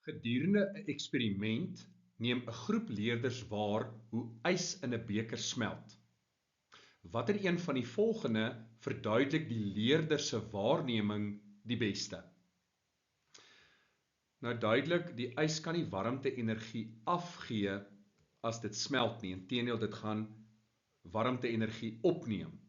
Gedurende 'n eksperiment neem 'n groep leerders waar hoe ys in 'n beker smelt. Watter een van die volgende verduidelik die leerder se waarneming die beste? Nou duidelik, die ys kan nie warmte-energie afgee as dit smelt nie. Inteendeel, dit gaan warmte-energie opneem.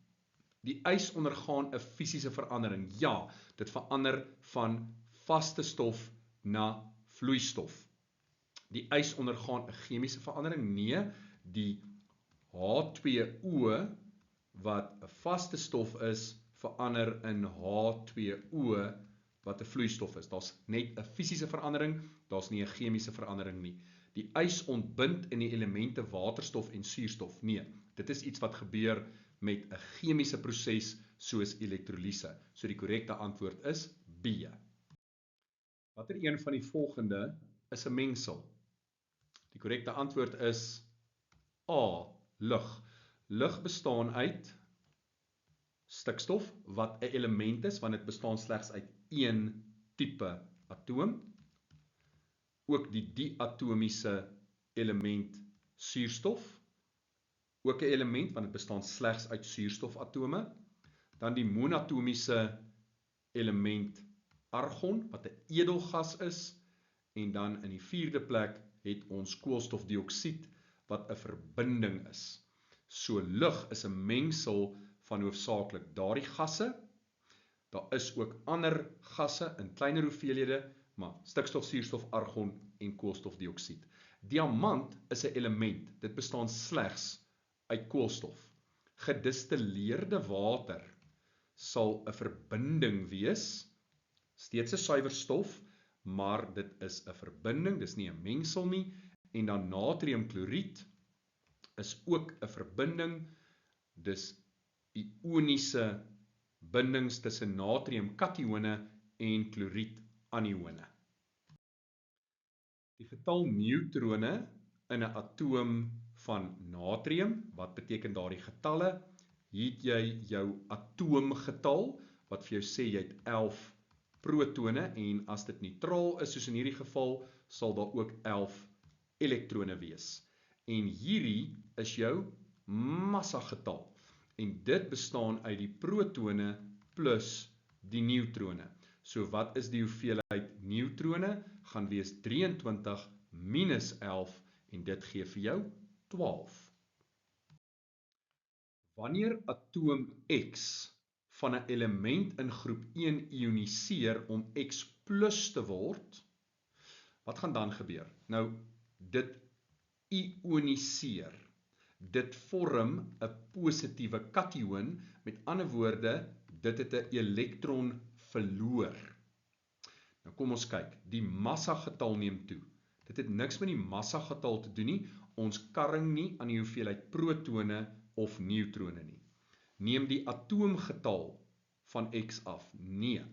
Die ys ondergaan 'n fisiese verandering. Ja, dit verander van vaste stof na vloeistof. Die ys ondergaan 'n chemiese verandering. Nee, die H2O wat 'n vaste stof is, verander in H2O wat 'n vloeistof is. Daar's net 'n fisiese verandering, daar's nie 'n chemiese verandering nie. Die ys ontbind in die elemente waterstof en suurstof. Nee, dit is iets wat gebeur met 'n chemiese proses soos elektrolise. So die korrekte antwoord is B. Watter een van die volgende is 'n mengsel? Die korrekte antwoord is A, lug. Lug bestaan uit stikstof wat 'n element is, want dit bestaan slegs uit een tipe atoom. Ook die diatomiese element suurstof, ook 'n element want dit bestaan slegs uit suurstofatome. Dan die monatomiese element argon wat 'n edelgas is, en dan in die vierde plek het ons koolstofdioksied wat 'n verbinding is. So lug is 'n mengsel van hoofsaaklik daardie gasse. Daar is ook ander gasse in kleiner hoeveelhede, maar stikstof, suurstof, argon en koolstofdioksied. Diamant is 'n element. Dit bestaan slegs uit koolstof. Gedistilleerde water sal 'n verbinding wees, steeds 'n suiwer stof, maar dit is 'n verbinding, dis nie 'n mengsel nie. En dan natriumkloried is ook 'n verbinding, dis ioniese bindings tussen natriumkatione en kloriedanione. Die getal neutrone in 'n atoom van natrium, wat beteken daardie getalle? Hier het jy jou atoomgetal, wat vir jou sê jy het 11 protone, en as dit neutraal is, soos in hierdie geval, sal daar ook 11 elektrone wees. En hierdie is jou massagetal. En dit bestaan uit die protone plus die neutrone. So wat is die hoeveelheid neutrone? Gaan wees 23 minus 11, en dit gee vir jou 12. Wanneer atoom X van 'n element in groep 1 ioniseer om X plus te word, wat gaan dan gebeur? Nou, dit ioniseer. Dit vorm 'n positiewe kation, met ander woorde, dit het 'n elektron verloor. Nou kom ons kyk, die massagetal neem toe. Dit het niks met die massagetal te doen nie, ons karring nie aan die hoeveelheid protone of neutrone nie. Neem die atoomgetal van X af. Nee,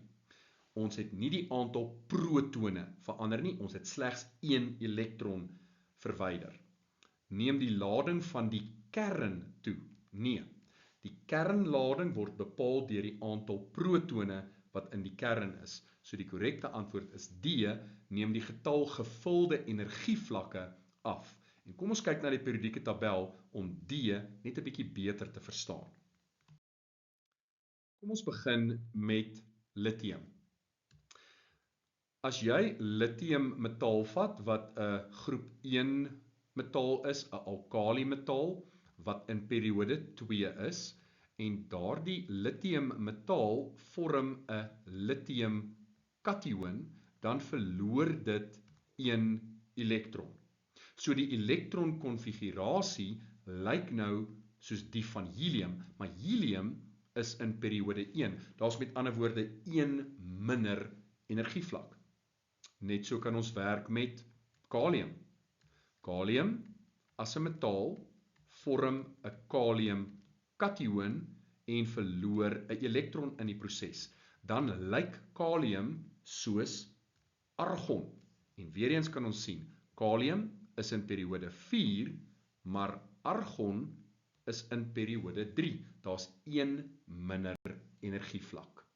ons het nie die aantal protone verander nie, ons het slegs 1 elektron verwyder. Neem die lading van die kern toe. Nee, die kernlading word bepaal deur die aantal protone wat in die kern is. So die korrekte antwoord is D, neem die getal gevulde energievlakke af. En kom ons kyk na die periodieke tabel om D net 'n bietjie beter te verstaan. Kom ons begin met lithium. As jy lithiummetaal vat wat 'n groep 1 metaal is, 'n alkaliemetaal wat in periode 2 is, en daardie lithiummetaal vorm 'n lithiumkation, dan verloor dit 1 elektron. So die elektronkonfigurasie lyk nou soos die van helium, maar helium is in periode 1. Daar's met ander woorde 1 minder energievlak. Net so kan ons werk met kalium. Kalium as 'n metaal vorm 'n kaliumkation en verloor 'n elektron in die proses. Dan lyk kalium soos argon. En weer eens kan ons sien, kalium is in periode 4, maar argon is in periode 3. Daar's 1 minder energievlak.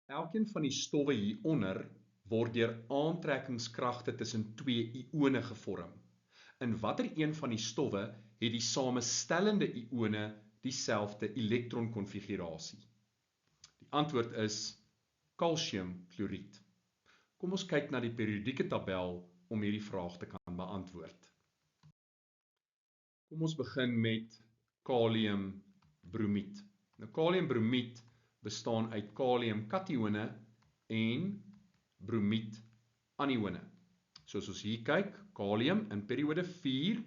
Elkeen van die stowwe hieronder word deur aantrekkingskragte tussen twee ione gevorm. In watter een van die stowwe het die samestellende ione dieselfde elektronkonfigurasie? Die antwoord is kalsiumkloried. Kom ons kyk na die periodieke tabel om hierdie vraag te kan beantwoord. Kom ons begin met kaliumbromied. Nou, kaliumbromied bestaan uit kaliumkatione en bromiedanione. Soos ons hier kyk, kalium in periode 4,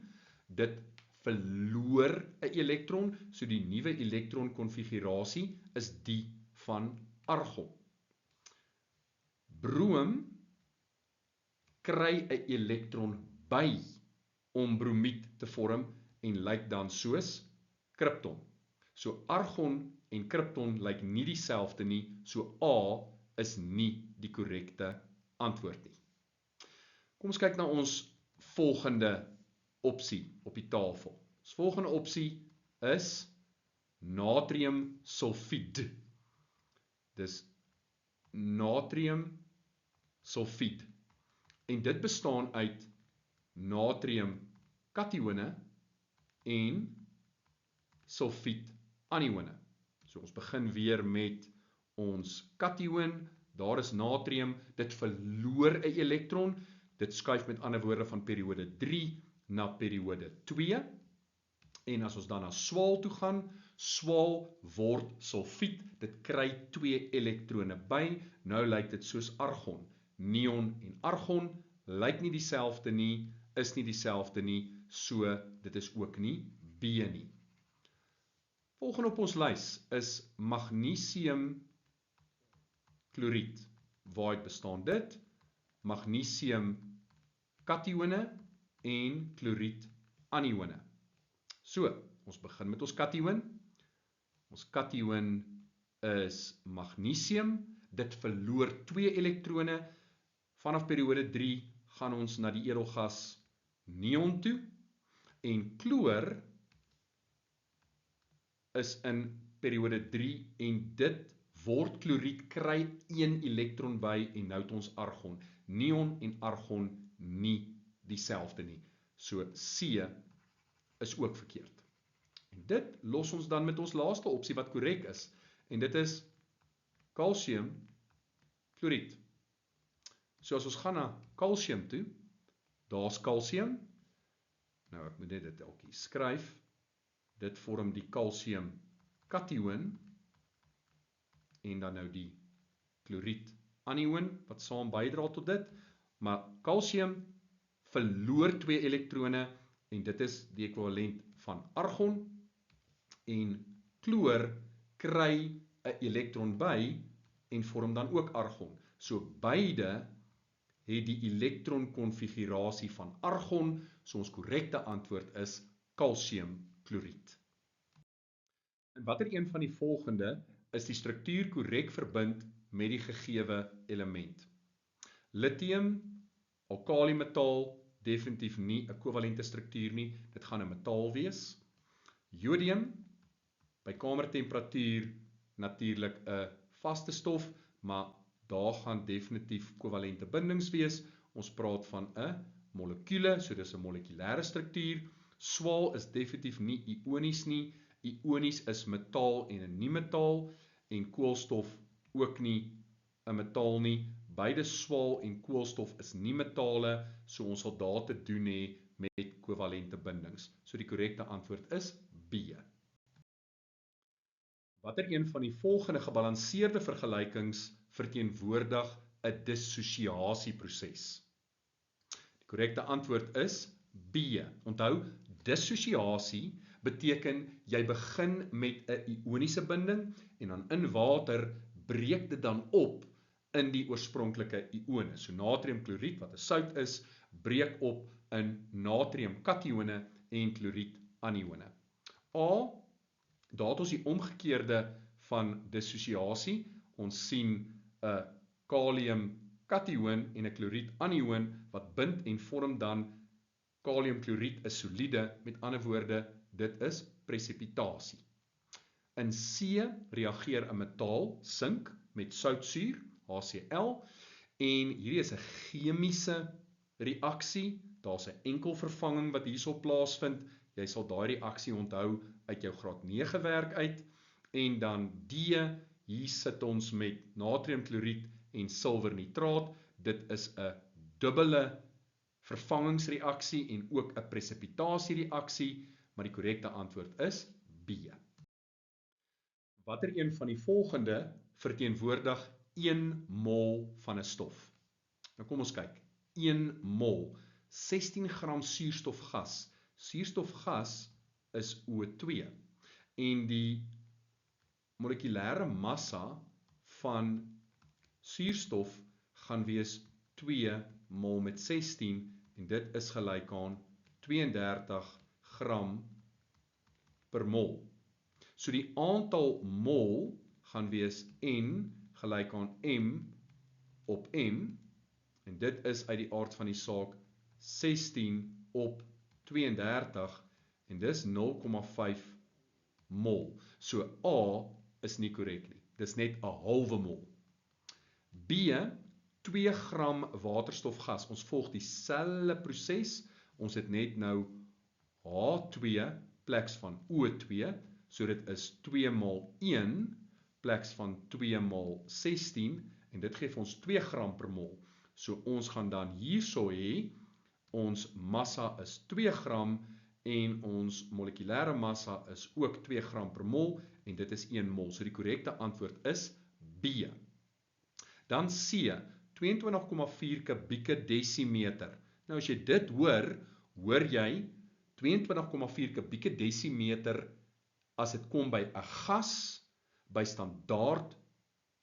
dit verloor 'n elektron, so die nuwe elektronkonfigurasie is die van argon. Brom kry 'n elektron by om bromied te vorm en lyk dan soos krypton. So argon en krypton lyk nie dieselfde nie, so A is nie die korrekte antwoord nie. Kom ons kyk na ons volgende opsie op die tafel. Ons volgende opsie is natriumsulfied. Dis natriumsulfied. En dit bestaan uit natriumkatione en sulfietanione. So ons begin weer met ons kation, daar is natrium, dit verloor 'n elektron, dit skuif met ander woorde van periode 3 na periode 2, en as ons dan na swaal toe gaan, swaal word sulfiet, dit kry 2 elektrone by, nou lyk dit soos argon, neon en argon, lyk nie dieselfde nie, is nie dieselfde nie, so dit is ook nie B nie. Volgende op ons lys is magnesiumkloried. Waaruit bestaan dit? Magnesiumkatione en kloriedanione. So, ons begin met ons kation. Ons kation is magnesium, dit verloor 2 elektrone. Vanaf periode 3 gaan ons na die edelgas neon toe, en chloor is in periode 3 en dit word kloried, kry 1 elektron by en nou het ons argon. Neon en argon nie dieselfde nie. So C is ook verkeerd. En dit los ons dan met ons laaste opsie wat korrek is. En dit is kalsiumkloried. So as ons gaan na kalsium toe, daar's kalsium. Nou ek moet net dit elkie skryf. Dit vorm die kalsiumkation en dan nou die kloriedanion wat saam bydra tot dit. Maar kalsium verloor 2 elektrone en dit is die ekwivalent van argon, en chloor kry 'n elektron by en vorm dan ook argon. So beide het die elektronkonfigurasie van argon, so ons korrekte antwoord is kalsiumkloried. En watter een van die volgende is die struktuur korrek verbind met die gegewe element? Lithium, alkalimetaal, definitief nie 'n kovalente struktuur nie, dit gaan 'n metaal wees. Jodium, by kamertemperatuur natuurlik 'n vaste stof, maar daar gaan definitief kovalente bindings wees. Ons praat van 'n molekule, so dis 'n molekulêre struktuur. Swaal is definitief nie ionies nie. Ionies is metaal en 'n nie-metaal, en koolstof ook nie 'n metaal nie. Beide swaal en koolstof is nie metale, so ons sal daar te doen hê met kovalente bindings. So die korrekte antwoord is B. Watter een van die volgende gebalanseerde vergelykings verteenwoordig 'n dissosiasieproses? Die korrekte antwoord is B. Onthou, dissosiasie beteken jy begin met 'n ioniese binding en dan in water breek dit dan op in die oorspronklike ione. So natriumkloried wat 'n sout is, breek op in natriumkatione en kloriedanione. Daar het ons die omgekeerde van dissosiasie. Ons sien 'n kaliumkation en 'n kloriedanion wat bind en vorm dan kaliumkloried is soliede, met ander woorde, dit is presipitasie. In C reageer 'n metaal, sink, met soutsuur, HCl, En hierdie is 'n chemiese reaksie. Daar's 'n enkel vervanging wat hierso plaasvind. Jy sal daai reaksie onthou uit jou graad 9 werk uit. En dan D, hier sit ons met natriumkloried en silwernitraat. Dit is 'n dubbele vervangingsreaksie en ook 'n presipitasie-reaksie, maar die korrekte antwoord is B. Watter een van die volgende verteenwoordig 1 mol van 'n stof? Nou kom ons kyk. 1 mol, 16 gram suurstofgas. Suurstofgas is O2 en die molekulêre massa van suurstof gaan wees 2 mol met 16 en dit is gelyk aan 32 gram per mol. So die aantal mol gaan wees N gelyk aan M op M en dit is uit die aard van die saak 16 op 32 en dis 0,5 mol. So A is nie korrek nie. Dis net 'n halwe mol. B, 2 gram waterstofgas. Ons volg dieselfde proses. Ons het net nou H2 pleks van O2, so dit is 2 maal 1 pleks van 2 maal 16 en dit gee vir ons 2 gram per mol. So ons gaan dan hierso hê, ons massa is 2 gram en ons molekulêre massa is ook 2 gram per mol en dit is 1 mol. So die korrekte antwoord is B. Dan C, 22,4 kubieke desimeter. Nou as jy dit hoor jy 22,4 kubieke desimeter as dit kom by 'n gas, by standaard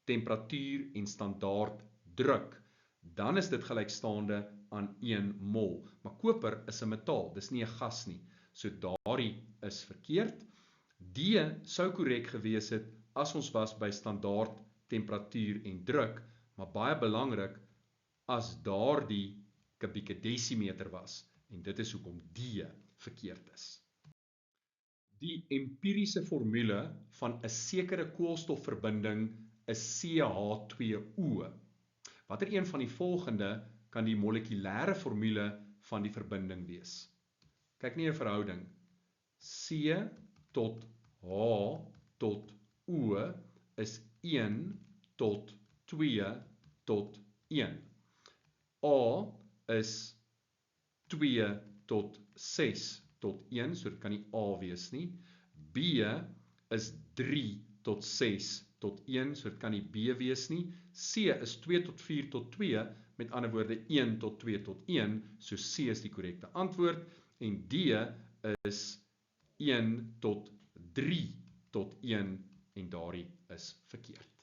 temperatuur en standaard druk, dan is dit gelykstaande aan 1 mol. Maar koper is 'n metaal, dis nie 'n gas nie. So daardie is verkeerd. D sou korrek gewees het as ons was by standaard temperatuur en druk, maar baie belangrik as daardie kubieke desimeter was en dit is hoekom D verkeerd is. Die empiriese formule van 'n sekere koolstofverbinding is CH2O. Watter een van die volgende kan die molekulêre formule van die verbinding wees? Kyk nie 'n verhouding. C tot H tot O is 1 tot 2 tot 1. A is 2 tot 6 tot 1, so dit kan nie A wees nie. B is 3 tot 6 tot 1, so dit kan nie B wees nie. C is 2 tot 4 tot 2, met ander woorde 1 tot 2 tot 1, so C is die korrekte antwoord. En D is 1 tot 3 tot 1 en daardie is verkeerd.